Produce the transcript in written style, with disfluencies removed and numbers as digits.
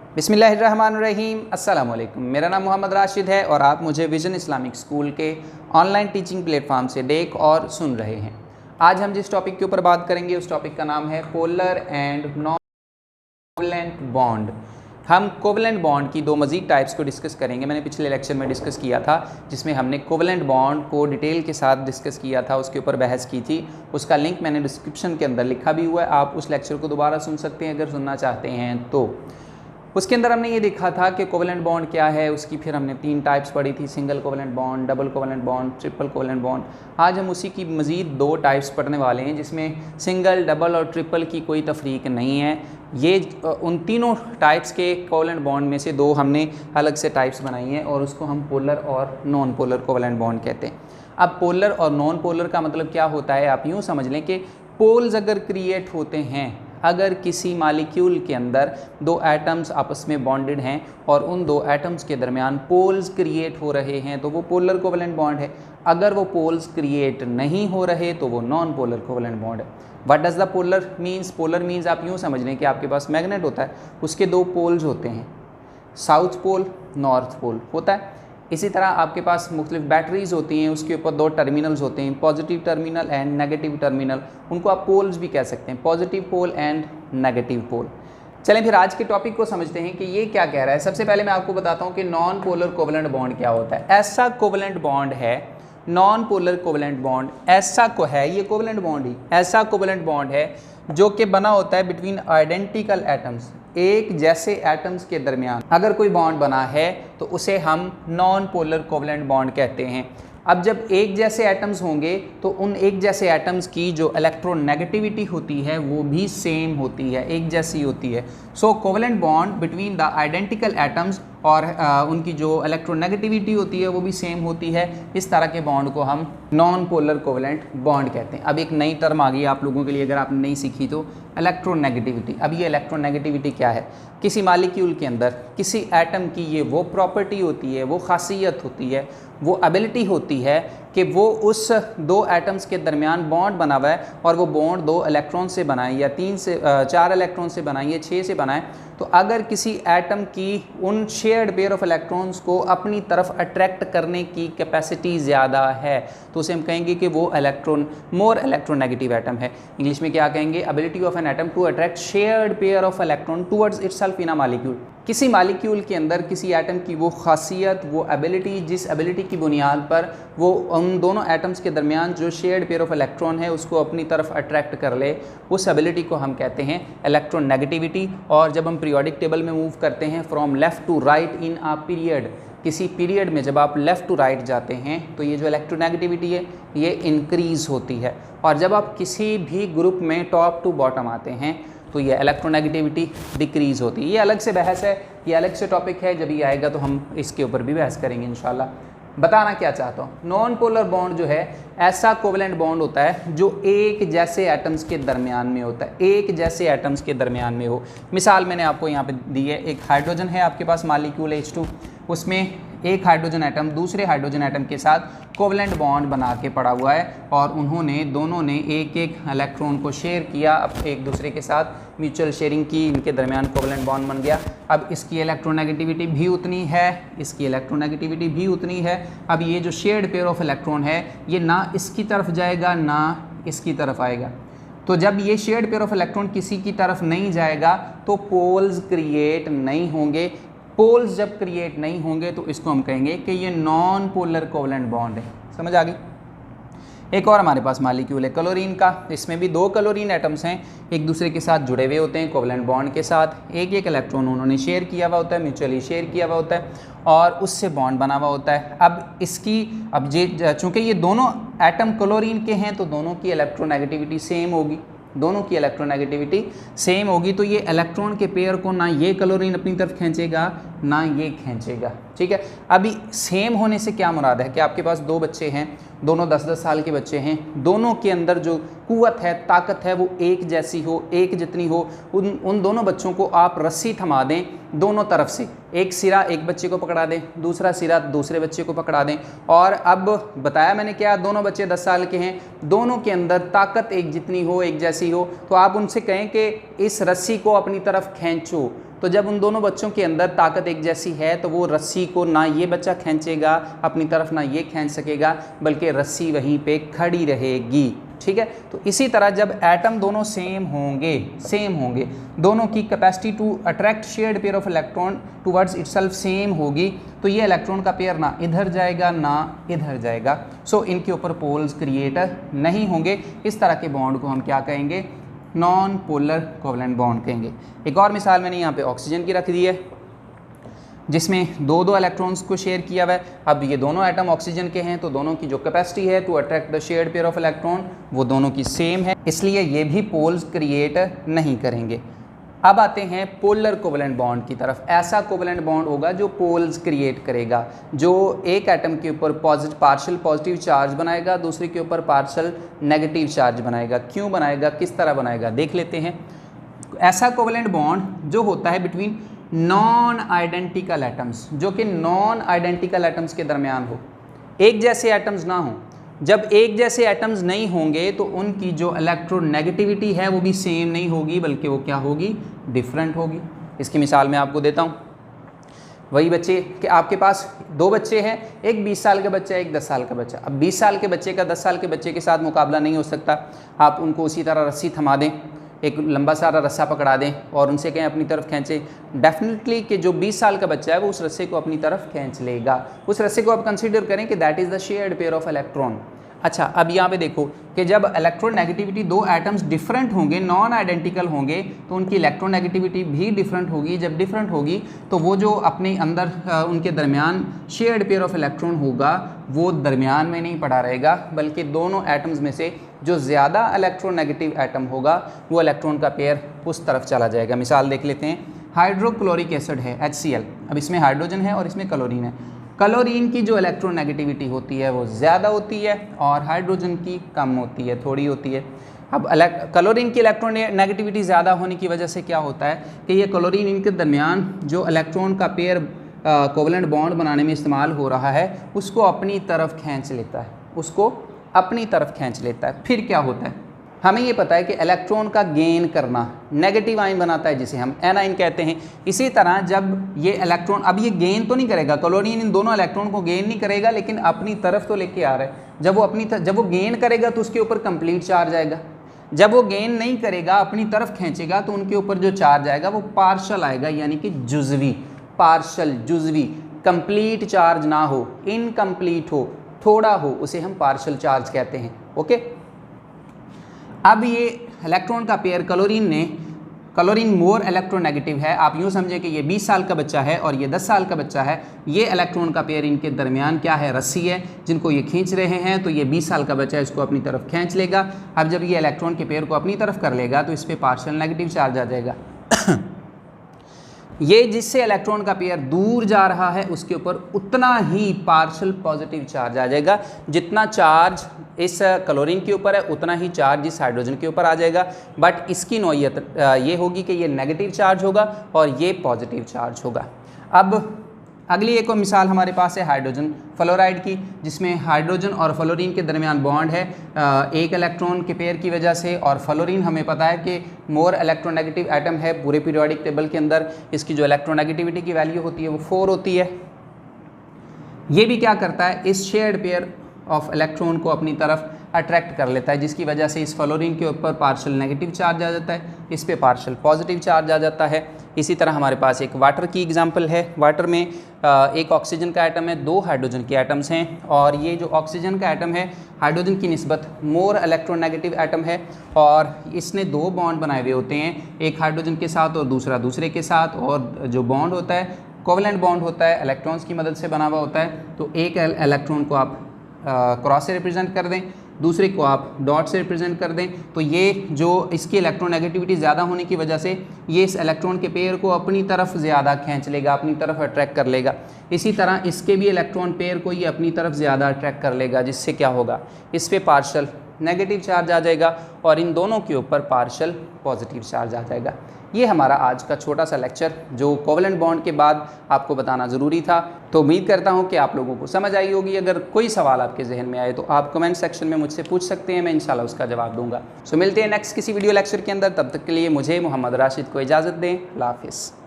बिस्मिल्लाहिर्रहमानिर्रहीम। अस्सलाम वालेकुम। मेरा नाम मोहम्मद राशिद है और आप मुझे विजन इस्लामिक स्कूल के ऑनलाइन टीचिंग प्लेटफॉर्म से देख और सुन रहे हैं। आज हम जिस टॉपिक के ऊपर बात करेंगे उस टॉपिक का नाम है polar and non covalent bond. हम कोवलेंट बॉन्ड की दो मज़ीद टाइप्स को डिस्कस करेंगे। मैंने पिछले लेक्चर में डिस्कस किया था जिसमें हमने कोवलेंट बॉन्ड को डिटेल के साथ डिस्कस किया था, उसके ऊपर बहस की थी। उसका लिंक मैंने डिस्क्रिप्शन के अंदर लिखा भी हुआ है, आप उस लेक्चर को दोबारा सुन सकते हैं अगर सुनना चाहते हैं तो। उसके अंदर हमने ये देखा था कि कोवलेंट बॉन्ड क्या है, उसकी फिर हमने 3 टाइप्स पढ़ी थी, single covalent bond, double covalent bond, triple covalent bond. आज हम उसी की मज़ीद 2 टाइप्स पढ़ने वाले हैं जिसमें सिंगल, डबल और ट्रिपल की कोई तफरीक नहीं है। ये उन तीनों टाइप्स के कोवलेंट बॉन्ड में से 2 हमने अलग से टाइप्स बनाई हैं और उसको हम पोलर और नॉन पोलर कोवलेंट बॉन्ड कहते हैं। अब पोलर और नॉन पोलर का मतलब क्या होता है, आप यूँ समझ लें कि पोल्स अगर क्रिएट होते हैं, अगर किसी मालिक्यूल के अंदर 2 एटम्स आपस में बॉन्डेड हैं और उन 2 एटम्स के दरमियान पोल्स क्रिएट हो रहे हैं तो वो पोलर कोवलेंट बॉन्ड है। अगर वो पोल्स क्रिएट नहीं हो रहे तो वो नॉन पोलर कोवलेंट बॉन्ड है। What does the polar means? Polar means आप यूँ समझ लें कि आपके पास मैग्नेट होता है, उसके 2 पोल्स होते हैं, साउथ पोल, नॉर्थ पोल होता है। इसी तरह आपके पास मुख्तलिफ बैटरीज़ होती हैं, उसके ऊपर 2 टर्मिनल्स होते हैं, positive terminal and negative terminal. उनको आप पोल्स भी कह सकते हैं, positive pole and negative pole. चलें फिर आज के टॉपिक को समझते हैं कि ये क्या कह रहा है। सबसे पहले मैं आपको बताता हूँ कि नॉन पोलर कोवलेंट बॉन्ड क्या होता है। ऐसा कोवलेंट बॉन्ड है, नॉन पोलर कोवलेंट बॉन्ड ऐसा को है, ये कोवलेंट बॉन्ड ही ऐसा कोवलेंट बॉन्ड है जो कि बना होता है बिटवीन आइडेंटिकल एटम्स, एक जैसे एटम्स के दरमियान अगर कोई बॉन्ड बना है तो उसे हम नॉन पोलर कोवलेंट बॉन्ड कहते हैं। अब जब एक जैसे एटम्स होंगे तो उन एक जैसे एटम्स की जो इलेक्ट्रोनेगेटिविटी होती है वो भी सेम होती है, एक जैसी होती है। So covalent bond between the identical atoms और उनकी जो इलेक्ट्रोनेगेटिविटी होती है वो भी सेम होती है। इस तरह के बॉन्ड को हम नॉन पोलर कोवलेंट बॉन्ड कहते हैं। अब एक नई टर्म आ गई आप लोगों के लिए अगर आपने नहीं सीखी तो, इलेक्ट्रोनेगेटिविटी। अब ये इलेक्ट्रोनेगेटिविटी क्या है? किसी मालिक्यूल के अंदर किसी एटम की ये वो प्रॉपर्टी होती है, वो खासियत होती है, वो एबिलिटी होती है कि वो उस 2 एटम्स के दरमियान बॉन्ड बना हुआ है और वो बॉन्ड 2 इलेक्ट्रॉन से बनाए या 3 से 4 इलेक्ट्रॉन से बनाए या 6 से बनाए, तो अगर किसी एटम की उन शेयर्ड पेयर ऑफ इलेक्ट्रॉन्स को अपनी तरफ अट्रैक्ट करने की कैपेसिटी ज़्यादा है तो उसे हम कहेंगे कि वो मोर इलेक्ट्रोनेगेटिव एटम है। इंग्लिश में क्या कहेंगे? Ability of an atom to attract shared pair of electron towards itself in a molecule. किसी मालिक्यूल के अंदर किसी एटम की वो खासियत, वो एबिलिटी, जिस एबिलिटी की बुनियाद पर वो उन दोनों एटम्स के दरमियान जो शेयर्ड पेयर ऑफ इलेक्ट्रॉन है उसको अपनी तरफ अट्रैक्ट कर ले, उस एबिलिटी को हम कहते हैं इलेक्ट्रोनेगेटिविटी। और जब हम पीरियोडिक टेबल में मूव करते हैं from left to right in a period, किसी पीरियड में जब आप लेफ़्ट टू राइट जाते हैं तो ये जो इलेक्ट्रोनेगेटिविटी है ये इंक्रीज़ होती है। और जब आप किसी भी ग्रुप में टॉप टू बॉटम आते हैं तो ये इलेक्ट्रोनेगेटिविटी डिक्रीज़ होती है। ये अलग से बहस है, ये अलग से टॉपिक है, जब ये आएगा तो हम इसके ऊपर भी बहस करेंगे इंशाल्लाह। बताना क्या चाहता हूँ, नॉन पोलर बॉन्ड जो है ऐसा कोवलेंट बॉन्ड होता है जो एक जैसे एटम्स के दरमियान में होता है, एक जैसे एटम्स के दरमियान में हो। मिसाल मैंने आपको यहाँ पे दी है, एक हाइड्रोजन है आपके पास मालिक्यूल H2, उसमें एक हाइड्रोजन एटम दूसरे हाइड्रोजन एटम के साथ कोवलेंट बॉन्ड बना के पड़ा हुआ है और दोनों ने एक एक इलेक्ट्रॉन को शेयर किया, अब एक दूसरे के साथ म्यूचुअल शेयरिंग की, इनके दरमियान कोवलेंट बॉन्ड बन गया। अब इसकी इलेक्ट्रोनेगेटिविटी भी उतनी है, इसकी इलेक्ट्रोनेगेटिविटी भी उतनी है। अब ये जो शेयर्ड पेयर ऑफ इलेक्ट्रॉन है ये ना इसकी तरफ जाएगा ना इसकी तरफ आएगा। तो जब ये शेयर्ड पेयर ऑफ इलेक्ट्रॉन किसी की तरफ नहीं जाएगा तो पोल्स क्रिएट नहीं होंगे। पोल्स जब क्रिएट नहीं होंगे तो इसको हम कहेंगे कि ये नॉन पोलर कोवलेंट बॉन्ड है। समझ आ गई? एक और हमारे पास मालिक्यूल है क्लोरीन का, इसमें भी 2 क्लोरीन एटम्स हैं, एक दूसरे के साथ जुड़े हुए होते हैं कोवलेंट बॉन्ड के साथ, एक एक इलेक्ट्रॉन उन्होंने शेयर किया हुआ होता है, म्यूचुअली शेयर किया हुआ होता है और उससे बॉन्ड बना हुआ होता है। अब चूँकि ये दोनों एटम क्लोरीन के हैं तो दोनों की इलेक्ट्रोनेगेटिविटी सेम होगी, दोनों की इलेक्ट्रोनेगेटिविटी सेम होगी, तो ये इलेक्ट्रॉन के पेयर को ना ये क्लोरीन अपनी तरफ खींचेगा ना ये खींचेगा। ठीक है, अभी सेम होने से क्या मुराद है कि आपके पास 2 बच्चे हैं, दोनों 10-10 साल के बच्चे हैं, दोनों के अंदर जो कुव्वत है, ताकत है, वो एक जैसी हो, एक जितनी हो। उन दोनों बच्चों को आप रस्सी थमा दें दोनों तरफ से, एक सिरा एक बच्चे को पकड़ा दें, दूसरा सिरा दूसरे बच्चे को पकड़ा दें, और अब बताया मैंने क्या, दोनों बच्चे 10 साल के हैं, दोनों के अंदर ताकत एक जितनी हो, एक जैसी हो, तो आप उनसे कहें कि इस रस्सी को अपनी तरफ खींचो, तो जब उन दोनों बच्चों के अंदर ताकत एक जैसी है तो वो रस्सी को ना ये बच्चा खींचेगा अपनी तरफ, ना ये खींच सकेगा, बल्कि रस्सी वहीं पे खड़ी रहेगी। ठीक है, तो इसी तरह जब एटम दोनों सेम होंगे, दोनों की capacity to attract shared pair of electron towards itself same होगी, तो ये इलेक्ट्रॉन का पेयर ना इधर जाएगा ना इधर जाएगा। सो इनके ऊपर पोल्स क्रिएट नहीं होंगे। इस तरह के बॉन्ड को हम क्या कहेंगे? नॉन पोलर कोवलेंट बॉन्ड कहेंगे। एक और मिसाल मैंने यहाँ पे ऑक्सीजन की रख दी है, जिसमें दो इलेक्ट्रॉन्स को शेयर किया हुआ है। अब ये दोनों एटम ऑक्सीजन के हैं, तो दोनों की जो कैपेसिटी है to attract the shared pair of electron वो दोनों की सेम है, इसलिए ये भी पोल्स क्रिएट नहीं करेंगे। अब आते हैं पोलर कोवलेंट बॉन्ड की तरफ। ऐसा कोवलेंट बॉन्ड होगा जो पोल्स क्रिएट करेगा, जो एक एटम के ऊपर पार्शियल पॉजिटिव चार्ज बनाएगा, दूसरे के ऊपर पार्शियल नेगेटिव चार्ज बनाएगा। क्यों बनाएगा, किस तरह बनाएगा, देख लेते हैं। ऐसा कोवलेंट बॉन्ड जो होता है बिटवीन नॉन आइडेंटिकल एटम्स, जो कि नॉन आइडेंटिकल एटम्स के दरमियान हो, एक जैसे एटम्स ना हो। जब एक जैसे एटम्स नहीं होंगे तो उनकी जो इलेक्ट्रोनेगेटिविटी है वो भी सेम नहीं होगी, बल्कि वो क्या होगी? डिफरेंट होगी। इसकी मिसाल मैं आपको देता हूँ। वही बच्चे कि आपके पास दो बच्चे हैं, एक 20 साल का बच्चा है, एक 10 साल का बच्चा। अब 20 साल के बच्चे का 10 साल के बच्चे के साथ मुकाबला नहीं हो सकता। आप उनको उसी तरह रस्सी थमा दें, एक लंबा सारा रस्सा पकड़ा दें और उनसे कहें अपनी तरफ खींचे, डेफिनेटली कि जो 20 साल का बच्चा है वो उस रस्से को अपनी तरफ खींच लेगा। उस रस्से को आप कंसीडर करें कि that is the shared pair of electron. अच्छा, अब यहाँ पे देखो कि जब इलेक्ट्रोनेगेटिविटी दो एटम्स डिफरेंट होंगे, नॉन आइडेंटिकल होंगे, तो उनकी इलेक्ट्रोनेगेटिविटी भी डिफरेंट होगी। जब डिफरेंट होगी तो वो जो अपने अंदर उनके दरमियान शेयर्ड पेयर ऑफ इलेक्ट्रॉन होगा वो दरमियान में नहीं पड़ा रहेगा, बल्कि दोनों एटम्स में से जो ज़्यादा इलेक्ट्रोनेगेटिव एटम होगा वो इलेक्ट्रॉन का पेयर उस तरफ चला जाएगा। मिसाल देख लेते हैं। हाइड्रोक्लोरिक एसिड है HCl, अब इसमें हाइड्रोजन है और इसमें क्लोरीन है। क्लोरीन की जो इलेक्ट्रोनेगेटिविटी होती है वो ज़्यादा होती है और हाइड्रोजन की कम होती है, थोड़ी होती है। अब क्लोरीन की इलेक्ट्रोनेगेटिविटी ज़्यादा होने की वजह से क्या होता है कि ये क्लोरीन इनके दरमियान जो इलेक्ट्रॉन का पेयर कोवलेंट बॉन्ड बनाने में इस्तेमाल हो रहा है उसको अपनी तरफ खींच लेता है, उसको अपनी तरफ खींच लेता है। फिर क्या होता है? हमें ये पता है कि इलेक्ट्रॉन का गेन करना नेगेटिव आयन बनाता है, जिसे हम एनाइन कहते हैं। इसी तरह जब ये इलेक्ट्रॉन, अब ये गेन तो नहीं करेगा, क्लोरीन इन दोनों इलेक्ट्रॉन को गेन नहीं करेगा, लेकिन अपनी तरफ तो लेके आ रहा है। जब वो गेन करेगा तो उसके ऊपर कंप्लीट चार्ज आएगा। जब वो गेन नहीं करेगा, अपनी तरफ खींचेगा, तो उनके ऊपर जो चार्ज आएगा वो पार्शल आएगा, यानी कि जुज़वी, पार्शल, जुज़वी। कंप्लीट चार्ज ना हो, इनकम्प्लीट हो, थोड़ा हो, उसे हम पार्शल चार्ज कहते हैं। ओके, अब ये इलेक्ट्रॉन का पेयर क्लोरीन मोर इलेक्ट्रोनेगेटिव है। आप यूँ समझें कि ये 20 साल का बच्चा है और ये 10 साल का बच्चा है। ये इलेक्ट्रॉन का पेयर इनके दरमियान क्या है? रस्सी है, जिनको ये खींच रहे हैं। तो ये 20 साल का बच्चा है, इसको अपनी तरफ खींच लेगा। अब जब ये इलेक्ट्रॉन के पेयर को अपनी तरफ कर लेगा तो इस पर पार्शियल नेगेटिव चार्ज आ जाएगा। ये जिससे इलेक्ट्रॉन का पेयर दूर जा रहा है उसके ऊपर उतना ही पार्शियल पॉजिटिव चार्ज आ जाएगा। जितना चार्ज इस क्लोरीन के ऊपर है उतना ही चार्ज इस हाइड्रोजन के ऊपर आ जाएगा, बट इसकी नौइयत ये होगी कि ये नेगेटिव चार्ज होगा और ये पॉजिटिव चार्ज होगा। अब अगली एक और मिसाल हमारे पास है हाइड्रोजन फ्लोराइड की, जिसमें हाइड्रोजन और फ्लोरीन के दरमियान बॉन्ड है एक इलेक्ट्रॉन के पेयर की वजह से। और फ्लोरीन हमें पता है कि मोर इलेक्ट्रोनेगेटिव एटम है पूरे पीरियोडिक टेबल के अंदर। इसकी जो इलेक्ट्रोनेगेटिविटी की वैल्यू होती है वो 4 होती है। ये भी क्या करता है? इस शेयर्ड पेयर ऑफ इलेक्ट्रॉन को अपनी तरफ अट्रैक्ट कर लेता है, जिसकी वजह से इस फ्लोरीन के ऊपर पार्शियल नेगेटिव चार्ज आ जाता है, इस पे पार्शियल पॉजिटिव चार्ज आ जाता है। इसी तरह हमारे पास एक वाटर की एग्जांपल है। वाटर में एक ऑक्सीजन का एटम है, 2 हाइड्रोजन के एटम्स हैं, और ये जो ऑक्सीजन का एटम है हाइड्रोजन की निस्बत मोर इलेक्ट्रोनेगेटिव एटम है, और इसने 2 बॉन्ड बनाए हुए होते हैं, एक हाइड्रोजन के साथ और दूसरा दूसरे के साथ। और जो बॉन्ड होता है कोवलेंट बॉन्ड होता है, इलेक्ट्रॉन्स की मदद से बना हुआ होता है। तो एक इलेक्ट्रॉन को आप क्रॉस से रिप्रेजेंट कर दें, दूसरे को आप डॉट से रिप्रेजेंट कर दें, तो ये जो इसकी इलेक्ट्रोनेगेटिविटी ज़्यादा होने की वजह से ये इस इलेक्ट्रॉन के पेयर को अपनी तरफ ज़्यादा खींच लेगा, अपनी तरफ अट्रैक्ट कर लेगा। इसी तरह इसके भी इलेक्ट्रॉन पेयर को ये अपनी तरफ ज़्यादा अट्रैक्ट कर लेगा, जिससे क्या होगा? इस पर पार्शियल नेगेटिव चार्ज आ जाएगा और इन दोनों के ऊपर पार्शियल पॉजिटिव चार्ज आ जाएगा। ये हमारा आज का छोटा सा लेक्चर जो कोवलेंट बॉन्ड के बाद आपको बताना ज़रूरी था। तो उम्मीद करता हूँ कि आप लोगों को समझ आई होगी। अगर कोई सवाल आपके जहन में आए तो आप कमेंट सेक्शन में मुझसे पूछ सकते हैं, मैं इंशाल्लाह उसका जवाब दूंगा। सो मिलते हैं नेक्स्ट किसी वीडियो लेक्चर के अंदर। तब तक के लिए मुझे मोहम्मद राशिद को इजाज़त दें। अल्लाह हाफ़िज़।